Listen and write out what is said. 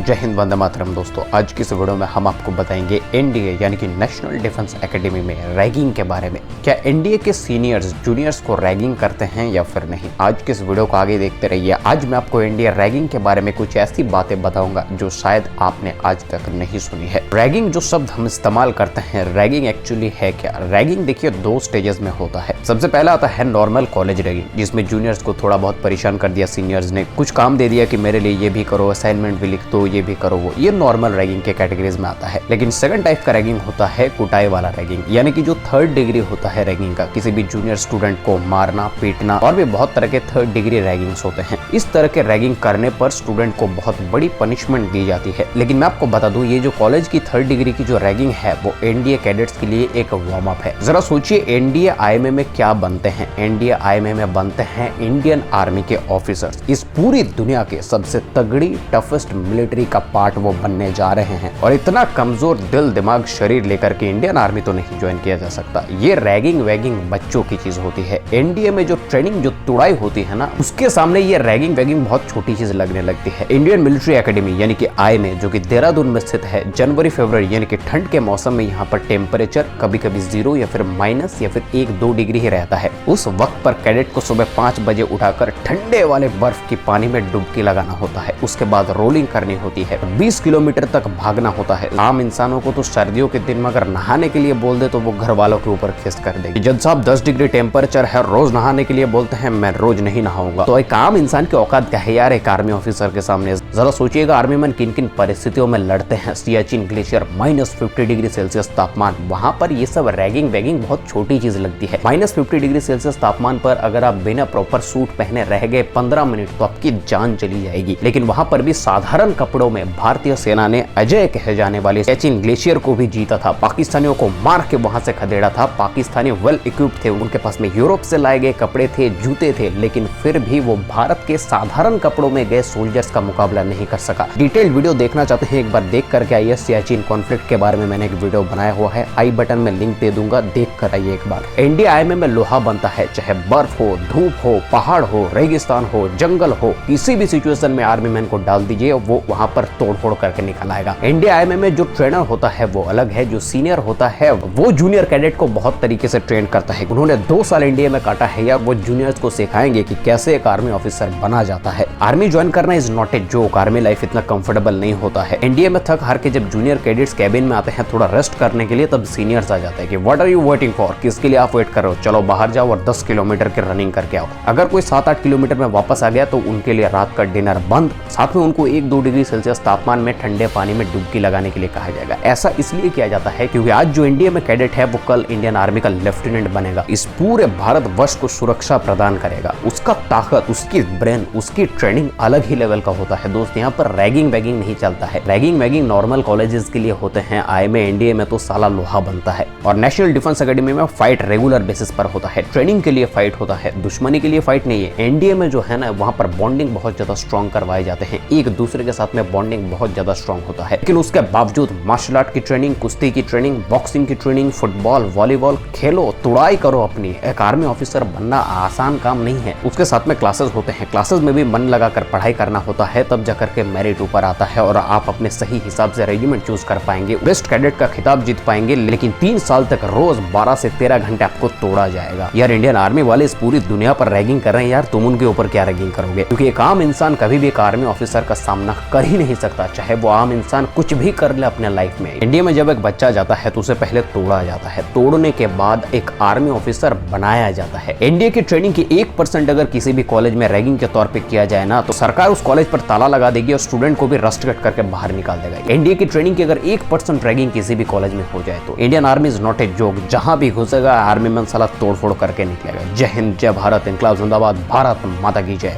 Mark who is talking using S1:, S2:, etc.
S1: जय हिंद, वंदे मातरम। दोस्तों, आज की इस वीडियो में हम आपको बताएंगे एनडीए यानी कि नेशनल डिफेंस एकेडमी में रैगिंग के बारे में। क्या एनडीए के सीनियर्स जूनियर्स को रैगिंग करते हैं या फिर नहीं? आज की इस वीडियो को आगे देखते रहिए। आज मैं आपको एनडीए रैगिंग के बारे में कुछ ऐसी बातें बताऊंगा जो शायद आपने आज तक नहीं सुनी है। रैगिंग जो शब्द हम इस्तेमाल करते हैं, रैगिंग एक्चुअली है क्या? रैगिंग देखिए दो स्टेजेस में होता है। सबसे पहला आता है नॉर्मल कॉलेज रैगिंग, जिसमें जूनियर्स को थोड़ा बहुत परेशान कर दिया सीनियर्स ने, कुछ काम दे दिया कि मेरे लिए ये भी करो, असाइनमेंट भी लिख दो, ये भी करो वो। ये नॉर्मल रैगिंग के कैटेगरीज में आता है। लेकिन सेकंड टाइप का रैगिंग होता है कुटाई वाला रैगिंग, यानी कि जो थर्ड डिग्री होता है रैगिंग का, किसी भी जूनियर स्टूडेंट को मारना, पीटना और भी बहुत तरह के थर्ड डिग्री रैगिंग्स होते हैं। इस तरह के रैगिंग करने पर स्टूडेंट को बहुत बड़ी पनिशमेंट दी जाती है। लेकिन मैं आपको बता दूं, ये जो कॉलेज की थर्ड डिग्री की जो रैगिंग है वो एनडीए कैडेट्स के लिए एक वार्म अप है। जरा सोचिए, एनडीए आईएमए में क्या बनते हैं? एनडीए आईएमए में बनते हैं इंडियन आर्मी के ऑफिसर्स। इस पूरी दुनिया के सबसे तगड़ी टफेस्ट मिलिट्री का पार्ट वो बनने जा रहे हैं। और इतना कमजोर दिल दिमाग शरीर लेकर के इंडियन आर्मी तो नहीं ज्वाइन किया जा सकता। ये रैगिंग वैगिंग बच्चों की चीज होती है। एनडीए में जो ट्रेनिंग जो तुड़ाई होती है ना, उसके सामने ये रैगिंग वैगिंग बहुत छोटी चीज लगने लगती है। इंडियन मिलिट्री एकेडमी यानी कि आईएमए, जो कि देहरादून में स्थित है, जनवरी फरवरी यानी कि ठंड के मौसम में यहाँ पर टेम्परेचर कभी कभी 0 या फिर माइनस या फिर 1-2 डिग्री ही रहता है। उस वक्त पर कैडेट को सुबह 5 बजे उठाकर ठंडे वाले बर्फ की पानी में डुबकी लगाना होता है। उसके बाद रोलिंग करनी होती है, 20 किलोमीटर तक भागना होता है। आम इंसानों को तो सर्दियों के दिन में अगर नहाने के लिए बोल दे तो वो घर वालों के ऊपर खिस कर देगी। जज साहब 10 डिग्री टेम्परेचर है, रोज नहाने के लिए बोलते हैं, मैं रोज नहीं नहाऊंगा। तो एक आम इंसान की औकात क्या है यार एक आर्मी ऑफिसर के सामने? जरा सोचिएगा, आर्मी मैन किन किन परिस्थितियों में लड़ते हैं। सियाचिन ग्लेशियर, -50 डिग्री सेल्सियस तापमान, वहां पर ये सब रैगिंग वैगिंग बहुत छोटी चीज लगती है। -50 डिग्री सेल्सियस तापमान पर अगर आप बिना प्रॉपर सूट पहने रह गए 15 मिनट तो आपकी जान चली जाएगी। लेकिन वहां पर भी साधारण कपड़ों में भारतीय सेना ने अजय कहे जाने वाले सियाचिन ग्लेशियर को भी जीता था। पाकिस्तानियों को मार के वहां से खदेड़ा था। पाकिस्तानी वेल इक्विप्ड थे, उनके पास में यूरोप से लाए गए कपड़े थे, जूते थे, लेकिन फिर भी वो भारत के साधारण कपड़ों में गए सोल्जर्स का मुकाबला नहीं कर सका। डिटेल्ड वीडियो देखना चाहते हैं, एक बार देख करके आइए। सियाचिन कॉन्फ्लिक्ट के बारे में मैंने एक वीडियो बनाया हुआ है, आई बटन में लिंक दे दूंगा, देख कर आइए एक बार। इंडिया आईएमए में लोहा बनता है, चाहे बर्फ हो, धूप हो, पहाड़ हो, रेगिस्तान हो, जंगल हो, किसी भी सिचुएशन में आर्मी मैन को डाल दीजिए, वो वहां पर तोड़फोड़ करके निकल आएगा। इंडिया आईएमए में जो ट्रेनर होता है वो अलग है, जो सीनियर होता है वो जूनियर कैडेट को बहुत तरीके से ट्रेन करता है। उन्होंने 2 साल इंडिया में काटा है यार, वो जूनियर्स को सिखाएंगे कि कैसे एक आर्मी ऑफिसर बना जाता है। आर्मी ज्वाइन करना is not a joke. Army life इतना कंफर्टेबल नहीं होता है। इंडिया में थक हार के जब जूनियर कैडेट्स कैबिन में आते हैं थोड़ा रेस्ट करने के लिए, तब सीनियर्स आ जाते हैं कि what are you waiting for? किसके लिए आप वेट कर रहे हो? चलो बाहर जाओ और 10 किलोमीटर की रनिंग करके आओ। अगर कोई 7-8 किलोमीटर में वापस आ गया तो उनके लिए रात का डिनर बंद, साथ में उनको 1-2 डिग्री सेल्सियस तापमान में ठंडे पानी में डुबकी लगाने के लिए कहा जाएगा। ऐसा इसलिए किया जाता है क्योंकि आज जो इंडिया में कैडेट है वो कल इंडियन आर्मी का लेफ्टिनेंट बनेगा, इस पूरे भारतवर्ष को सुरक्षा प्रदान करेगा। उसका ताकत, उसकी ब्रेन, उसकी ट्रेनिंग अलग ही लेवल का होता है। दोस्त, यहाँ पर रैगिंग वैगिंग नहीं चलता है। रैगिंग वैगिंग नॉर्मल कॉलेजेस के लिए होते हैं। आईएमए एनडीए में तो साला लोहा बनता है। और नेशनल डिफेंस एकेडमी में फाइट रेगुलर बेसिस पर होता है। ट्रेनिंग के लिए फाइट होता है, दुश्मनी के लिए फाइट नहीं है। एनडीए में जो है ना, वहाँ पर बॉन्डिंग बहुत ज्यादा स्ट्रॉन्ग करवाए जाते हैं, एक दूसरे के साथ में बॉन्डिंग बहुत ज्यादा स्ट्रॉन्ग होता है। लेकिन उसके बावजूद मार्शल आर्ट की ट्रेनिंग, कुश्ती की ट्रेनिंग, बॉक्सिंग की ट्रेनिंग, फुटबॉल, वॉलीबॉल खेलो, तुड़ाई करो अपनी। एक आर्मी ऑफिसर बनना आसान काम नहीं है। उसके साथ में क्लासेस होते हैं, क्लासेस में भी मन लगाकर पढ़ाई करना होता है, तब जाकर के मेरिट ऊपर आता है और आप अपने सही हिसाब से रेजिमेंट चूज कर पाएंगे, बेस्ट कैडेट का खिताब जीत पाएंगे। लेकिन 3 साल तक रोज 12 से 13 घंटे आपको तोड़ा जाएगा। यार इंडियन आर्मी वाले इस पूरी दुनिया पर रैगिंग कर रहे हैं यार, तुम उनके ऊपर क्या रैगिंग करोगे? क्योंकि एक आम इंसान कभी भी एक आर्मी ऑफिसर का सामना कर ही नहीं सकता, चाहे वो आम इंसान कुछ भी कर ले अपने लाइफ में। इंडिया में जब एक बच्चा जाता है तो उसे पहले तोड़ा जाता है, तोड़ने के बाद एक आर्मी ऑफिसर बनाया जाता है। इंडिया की ट्रेनिंग की 1% अगर किसी भी कॉलेज में रैगिंग के तौर पे किया जाए ना, तो सरकार उस कॉलेज पर ताला लगा देगी और स्टूडेंट को भी रस्ट कट करके बाहर निकाल देगा। इंडिया की ट्रेनिंग की अगर 1% रैगिंग किसी भी कॉलेज में हो जाए तो Indian army is not a joke. जहां भी घुसेगा आर्मी मैन साला तोड़फोड़ करके निकलेगा। जय हिंद, जय भारत, इंकलाब जिंदाबाद, भारत माता की जय।